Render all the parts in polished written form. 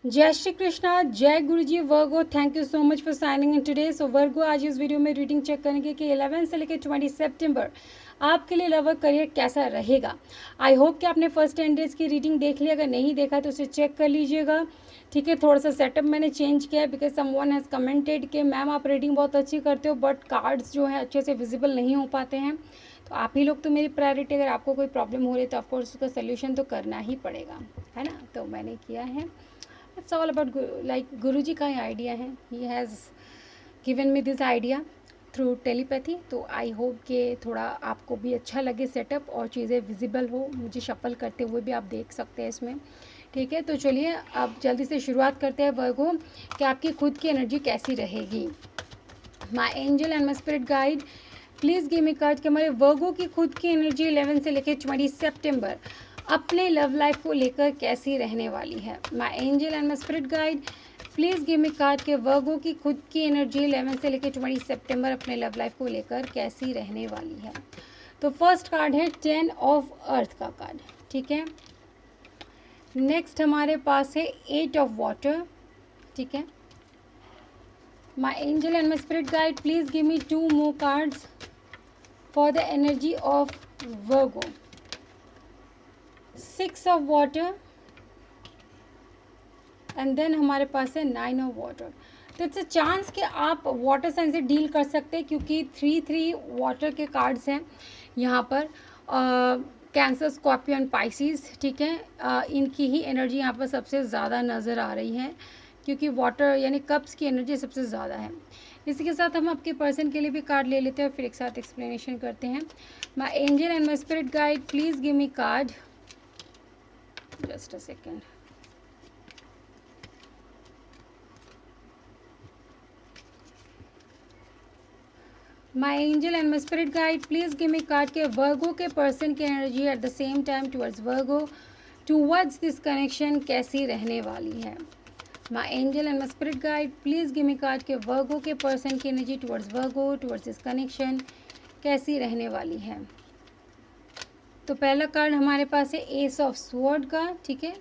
जय श्री कृष्णा, जय Guruji. Virgo, thank you so much for signing in today. So Virgo, आज इस वीडियो में रीडिंग चेक करेंगे कि 11 से लेकर 20 सितंबर आपके लिए लव और करियर कैसा रहेगा। आई होप कि आपने फर्स्ट 10 डेज की रीडिंग देख ली, अगर नहीं देखा तो उसे चेक कर लीजिएगा। ठीक है, थोड़ा सा सेटअप मैंने चेंज किया है बिकॉज समवन हैज़ कमेंटेड कि मैम आप रीडिंग बहुत अच्छी करते हो बट कार्ड्स जो है अच्छे से विजिबल नहीं हो पाते हैं। तो आप ही लोग तो मेरी प्रायोरिटी, अगर आपको कोई प्रॉब्लम हो रही है तो ऑफकोर्स उसका सोल्यूशन तो करना ही पड़ेगा, है ना। तो मैंने किया है, इट्स ऑल अबाउट लाइक गुरु जी का ही आइडिया है। He has given me this idea through telepathy. तो आई होप कि थोड़ा आपको भी अच्छा लगे सेटअप और चीज़ें विजिबल हो, मुझे शफल करते हुए भी आप देख सकते हैं इसमें। ठीक है, तो चलिए अब जल्दी से शुरुआत करते हैं वर्गो कि आपकी खुद की एनर्जी कैसी रहेगी। माई angel and my spirit guide, please give me card कि हमारे वर्गो की खुद की एनर्जी 11 से लेकर 20 सितंबर अपने लव लाइफ को लेकर कैसी रहने वाली है। My angel and my spirit guide, please give me card के वर्गो की खुद की एनर्जी 11 से लेकर 20 सितंबर अपने लव लाइफ को लेकर कैसी रहने वाली है। तो फर्स्ट कार्ड है 10 ऑफ अर्थ का कार्ड। ठीक है, नेक्स्ट हमारे पास है 8 ऑफ वाटर। ठीक है, my angel and my spirit guide, please give me 2 more cards for the energy of Virgo. 6 of water and then हमारे पास है 9 ऑफ वाटर। तो इट्स अ चांस कि आप वाटर साइन से डील कर सकते हैं क्योंकि 3 वाटर के कार्ड्स हैं यहाँ पर। Cancer, Scorpio and Pisces. ठीक है, इनकी ही एनर्जी यहाँ पर सबसे ज़्यादा नज़र आ रही है क्योंकि वाटर यानी कप्स की एनर्जी सबसे ज़्यादा है। इसी के साथ हम आपके पर्सन के लिए भी कार्ड ले लेते हैं और फिर एक साथ एक्सप्लेनेशन करते हैं। My angel and my spirit guide, please give me card. Just a second. My angel and my spirit guide, please give me card के वर्गो के पर्सन की energy at the same time towards Virgo, towards this connection कैसी रहने वाली है। My angel and my spirit guide, please give me card के वर्गो के person की energy towards Virgo, towards this connection कैसी रहने वाली है। तो पहला कार्ड हमारे पास है एस ऑफ स्वॉर्ड का। ठीक है,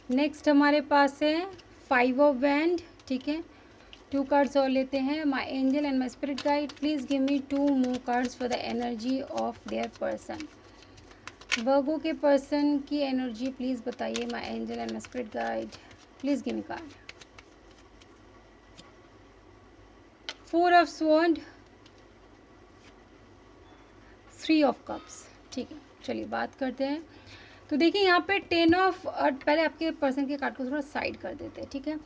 नेक्स्ट हमारे पास है 5 ऑफ वैंड। ठीक है, 2 कार्ड्स और लेते हैं। My angel and my spirit guide, please give me 2 more cards for the energy of their person. Virgo के पर्सन की एनर्जी प्लीज़ बताइए। My angel and my spirit guide, please give me card. 4 of sword, 3 of cups. ठीक है, चलिए बात करते हैं। तो देखिए यहाँ पे 10 ऑफ अर्थ, पहले आपके पर्सन के कार्ड को थोड़ा साइड कर देते हैं। ठीक है,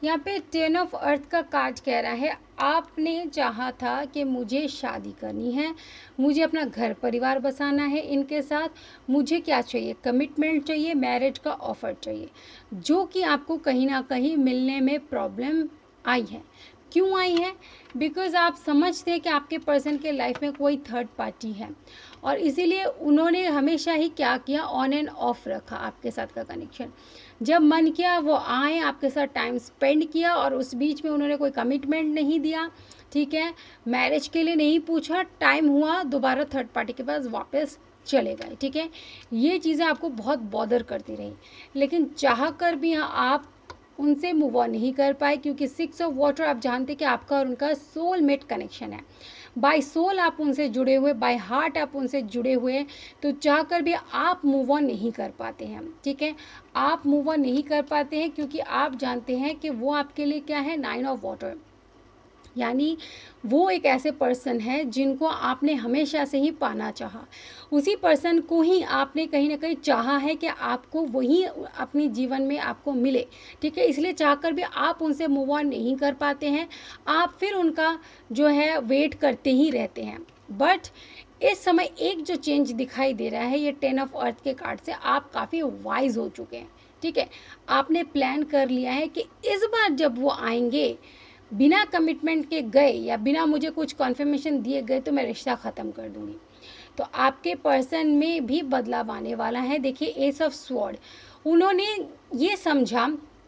यहाँ पे 10 ऑफ अर्थ का कार्ड कह रहा है आपने चाहा था कि मुझे शादी करनी है, मुझे अपना घर परिवार बसाना है इनके साथ, मुझे क्या चाहिए, कमिटमेंट चाहिए, मैरिज का ऑफर चाहिए, जो कि आपको कहीं ना कहीं मिलने में प्रॉब्लम आई है। क्यों आई है? बिकॉज़ आप समझते हैं कि आपके पर्सन के लाइफ में कोई थर्ड पार्टी है और इसीलिए उन्होंने हमेशा ही क्या किया, ऑन एंड ऑफ रखा आपके साथ का कनेक्शन। जब मन किया वो आए, आपके साथ टाइम स्पेंड किया और उस बीच में उन्होंने कोई कमिटमेंट नहीं दिया। ठीक है, मैरिज के लिए नहीं पूछा, टाइम हुआ दोबारा थर्ड पार्टी के पास वापस चले गए। ठीक है, ये चीज़ें आपको बहुत बॉदर करती रही, लेकिन चाह कर भी आप उनसे मूव ऑन नहीं कर पाए क्योंकि 6 ऑफ वाटर आप जानते कि आपका और उनका सोलमेट कनेक्शन है। बाय सोल आप उनसे जुड़े हुए, बाय हार्ट आप उनसे जुड़े हुए, तो चाहकर भी आप मूव ऑन नहीं कर पाते हैं। ठीक है, आप मूव ऑन नहीं कर पाते हैं क्योंकि आप जानते हैं कि वो आपके लिए क्या है, 9 ऑफ वाटर, यानी वो एक ऐसे पर्सन है जिनको आपने हमेशा से ही पाना चाहा, उसी पर्सन को ही आपने कहीं ना कहीं चाहा है कि आपको वही अपनी जीवन में आपको मिले। ठीक है, इसलिए चाहकर भी आप उनसे मूव ऑन नहीं कर पाते हैं, आप फिर उनका जो है वेट करते ही रहते हैं। बट इस समय एक जो चेंज दिखाई दे रहा है, ये 10 ऑफ अर्थ के कार्ड से आप काफ़ी वाइज हो चुके हैं। ठीक है, आपने प्लान कर लिया है कि इस बार जब वो आएंगे, बिना कमिटमेंट के गए या बिना मुझे कुछ कॉन्फर्मेशन दिए गए तो मैं रिश्ता ख़त्म कर दूंगी। तो आपके पर्सन में भी बदलाव आने वाला है। देखिए एस ऑफ स्वॉर्ड, उन्होंने ये समझा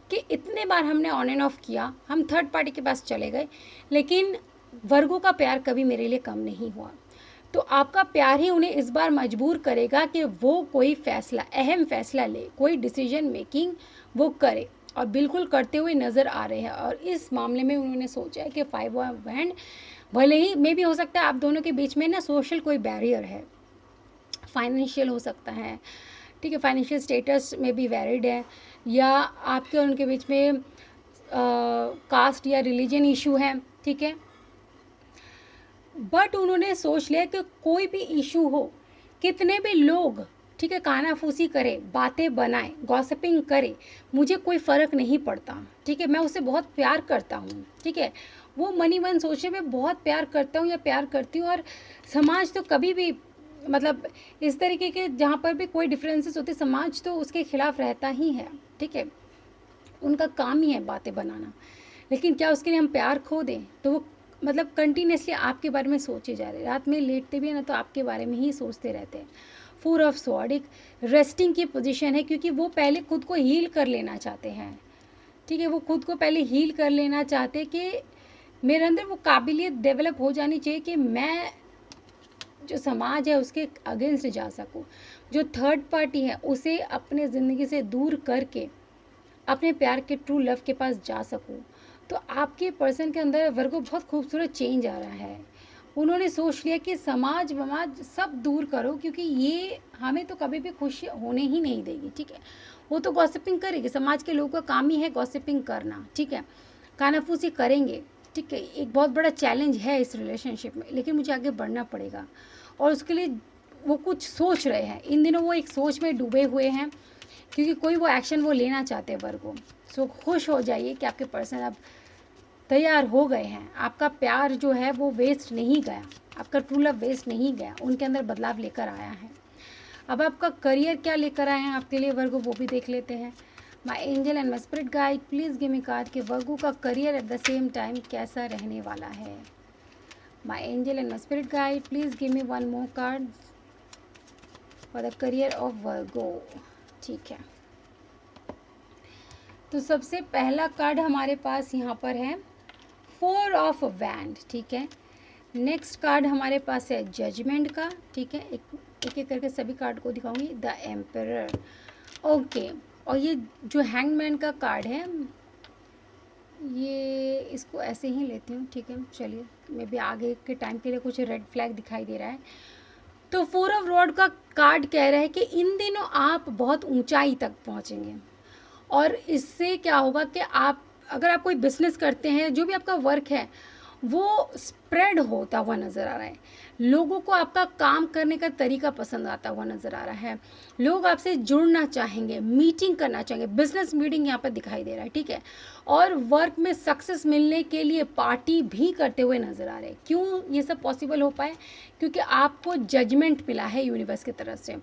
कि इतने बार हमने ऑन एंड ऑफ किया, हम थर्ड पार्टी के पास चले गए, लेकिन वर्गों का प्यार कभी मेरे लिए कम नहीं हुआ। तो आपका प्यार ही उन्हें इस बार मजबूर करेगा कि वो कोई फैसला, अहम फैसला ले, कोई डिसीजन मेकिंग वो करे। और बिल्कुल करते हुए नज़र आ रहे हैं। और इस मामले में उन्होंने सोचा है कि 5 ऑफ हैंड भले ही मे भी हो सकता है आप दोनों के बीच में ना सोशल कोई बैरियर है, फाइनेंशियल हो सकता है, ठीक है, फाइनेंशियल स्टेटस में भी वैलिड है, या आपके और उनके बीच में कास्ट या रिलीजन इशू है, ठीक है। बट उन्होंने सोच लिया कि कोई भी इशू हो, कितने भी लोग, ठीक है, कानाफूसी करे, बातें बनाए, गॉसिपिंग करे, मुझे कोई फ़र्क नहीं पड़ता, ठीक है। मैं उससे बहुत प्यार करता हूँ, ठीक है, वो मनी मन सोचने में बहुत प्यार करता हूँ या प्यार करती हूँ। और समाज तो कभी भी मतलब इस तरीके के जहाँ पर भी कोई डिफरेंसेस होते, समाज तो उसके खिलाफ रहता ही है, ठीक है। उनका काम ही है बातें बनाना, लेकिन क्या उसके लिए हम प्यार खो दें? तो वो मतलब कंटिन्यूसली आपके बारे में सोचे जा रहे, रात में लेटते भी हैं ना तो आपके बारे में ही सोचते रहते हैं। 4 ऑफ स्वॉर्ड एक रेस्टिंग की पोजीशन है, क्योंकि वो पहले खुद को हील कर लेना चाहते हैं, ठीक है। वो खुद को पहले हील कर लेना चाहते कि मेरे अंदर वो काबिलियत डेवलप हो जानी चाहिए कि मैं जो समाज है उसके अगेंस्ट जा सकूं, जो थर्ड पार्टी है उसे अपने ज़िंदगी से दूर करके अपने प्यार के ट्रू लव के पास जा सकूं। तो आपके पर्सन के अंदर वर्गो बहुत खूबसूरत चेंज आ रहा है। उन्होंने सोच लिया कि समाज वमाज सब दूर करो, क्योंकि ये हमें तो कभी भी खुश होने ही नहीं देगी, ठीक है। वो तो गॉसिपिंग करेगी, समाज के लोगों का काम ही है गॉसिपिंग करना, ठीक है, कानाफूसी करेंगे, ठीक है। एक बहुत बड़ा चैलेंज है इस रिलेशनशिप में, लेकिन मुझे आगे बढ़ना पड़ेगा और उसके लिए वो कुछ सोच रहे हैं। इन दिनों वो एक सोच में डूबे हुए हैं, क्योंकि कोई वो एक्शन वो लेना चाहते हैं वर्गो। सो खुश हो जाइए कि आपके पर्सन अब तैयार हो गए हैं, आपका प्यार जो है वो वेस्ट नहीं गया, आपका ट्रू लव वेस्ट नहीं गया, उनके अंदर बदलाव लेकर आया है। अब आपका करियर क्या लेकर आए हैं आपके लिए वर्गो, वो भी देख लेते हैं। My angel and my spirit guide please give me card कि वर्गो का career at the same time कैसा रहने वाला है। My angel and my spirit guide please give me one more card for the career of Virgo, ठीक है। तो सबसे पहला कार्ड हमारे पास यहाँ पर है 4 ऑफ वैंड, ठीक है। नेक्स्ट कार्ड हमारे पास है जजमेंट का, ठीक है। एक एक करके सभी कार्ड को दिखाऊंगी। The emperor, okay. और ये जो हैंगमैन का कार्ड है, ये इसको ऐसे ही लेती हूँ, ठीक है। चलिए, मे भी आगे के टाइम के लिए कुछ रेड फ्लैग दिखाई दे रहा है। तो 4 ऑफ रॉड का कार्ड कह रहा है कि इन दिनों आप बहुत ऊंचाई तक पहुँचेंगे, और इससे क्या होगा कि आप अगर आप कोई बिजनेस करते हैं, जो भी आपका वर्क है वो स्प्रेड होता हुआ नज़र आ रहा है। लोगों को आपका काम करने का तरीका पसंद आता हुआ नज़र आ रहा है। लोग आपसे जुड़ना चाहेंगे, मीटिंग करना चाहेंगे, बिजनेस मीटिंग यहाँ पर दिखाई दे रहा है, ठीक है। और वर्क में सक्सेस मिलने के लिए पार्टी भी करते हुए नज़र आ रहे हैं। क्यों ये सब पॉसिबल हो पाए? क्योंकि आपको जजमेंट मिला है यूनिवर्स की तरफ से।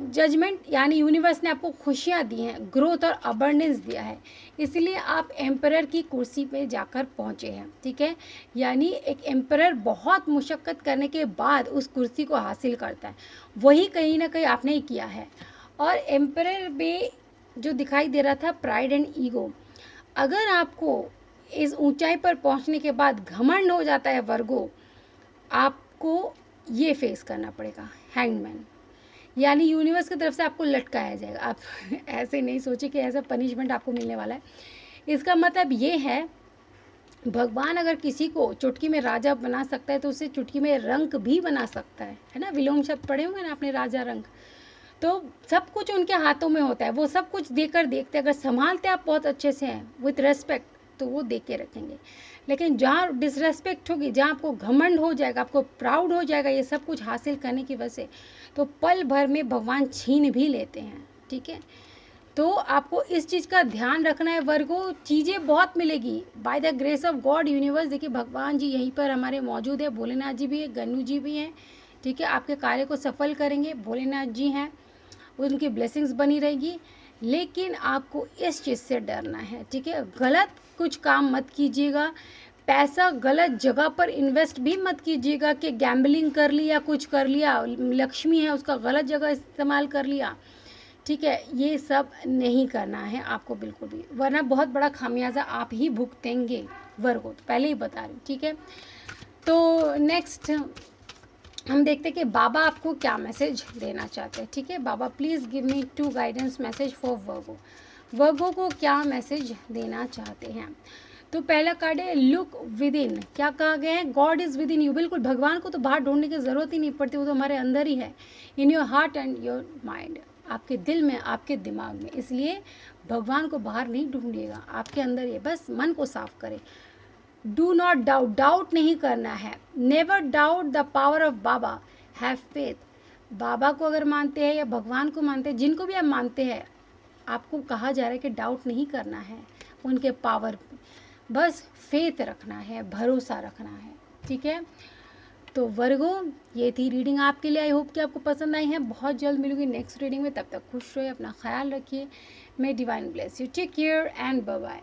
जजमेंट यानी यूनिवर्स ने आपको खुशियाँ दी हैं, ग्रोथ और अबंडेंस दिया है, इसलिए आप एम्परर की कुर्सी पे जाकर पहुँचे हैं, ठीक है। यानी एक एम्परर बहुत मुशक्क़त करने के बाद उस कुर्सी को हासिल करता है, वही कहीं ना कहीं आपने ही किया है। और एम्परर में जो दिखाई दे रहा था प्राइड एंड ईगो, अगर आपको इस ऊंचाई पर पहुंचने के बाद घमंड हो जाता है वर्गो, आपको ये फेस करना पड़ेगा, हैंगमैन। यानी यूनिवर्स की तरफ से आपको लटकाया जाएगा। आप ऐसे नहीं सोचे कि ऐसा पनिशमेंट आपको मिलने वाला है। इसका मतलब ये है, भगवान अगर किसी को चुटकी में राजा बना सकता है तो उसे चुटकी में रंक भी बना सकता है ना। विलोम शब्द पढ़े होंगे ना आपने, राजा रंक। तो सब कुछ उनके हाथों में होता है, वो सब कुछ देकर देखते हैं। अगर संभालते आप बहुत अच्छे से हैं विथ रेस्पेक्ट तो वो दे के रखेंगे, लेकिन जहाँ डिसरेस्पेक्ट होगी, जहाँ आपको घमंड हो जाएगा, आपको प्राउड हो जाएगा ये सब कुछ हासिल करने की वजह से, तो पल भर में भगवान छीन भी लेते हैं, ठीक है। तो आपको इस चीज़ का ध्यान रखना है वर्गो। चीज़ें बहुत मिलेगी by the grace of God universe. देखिए भगवान जी यहीं पर हमारे मौजूद है, भोलेनाथ जी भी है, गन्नू जी भी हैं, ठीक है। आपके कार्य को सफल करेंगे, भोलेनाथ जी हैं, उनकी ब्लेसिंग्स बनी रहेगी। लेकिन आपको इस चीज़ से डरना है, ठीक है। गलत कुछ काम मत कीजिएगा, पैसा गलत जगह पर इन्वेस्ट भी मत कीजिएगा कि गैम्बलिंग कर लिया, कुछ कर लिया, लक्ष्मी है उसका गलत जगह इस्तेमाल कर लिया, ठीक है। ये सब नहीं करना है आपको बिल्कुल भी, वरना बहुत बड़ा खामियाजा आप ही भुगतेंगे वर्गो, तो पहले ही बता रही हूँ, ठीक है। तो नेक्स्ट हम देखते हैं कि बाबा आपको क्या मैसेज देना चाहते हैं, ठीक है। बाबा please give me 2 guidance message for Virgo. Virgo को क्या मैसेज देना चाहते हैं? तो पहला कार्ड है लुक विद इन। क्या कहा गया है? God is with in you. बिल्कुल, भगवान को तो बाहर ढूंढने की ज़रूरत ही नहीं पड़ती, वो तो हमारे अंदर ही है। In your heart and your mind, आपके दिल में, आपके दिमाग में। इसलिए भगवान को बाहर नहीं ढूंढिएगा, आपके अंदर ही है, बस मन को साफ करें। डू नॉट डाउट, डाउट नहीं करना है। Never doubt the power of बाबा, हैव फेथ। बाबा को अगर मानते हैं या भगवान को मानते हैं, जिनको भी आप मानते हैं, आपको कहा जा रहा है कि डाउट नहीं करना है उनके पावर पे, बस फेथ रखना है, भरोसा रखना है। ठीक है, तो वर्गो, ये थी रीडिंग आपके लिए। आई होप कि आपको पसंद आई है। बहुत जल्द मिलूंगी नेक्स्ट रीडिंग में, तब तक खुश रहिए, अपना ख्याल रखिए। May divine bless you. Take care and bye bye.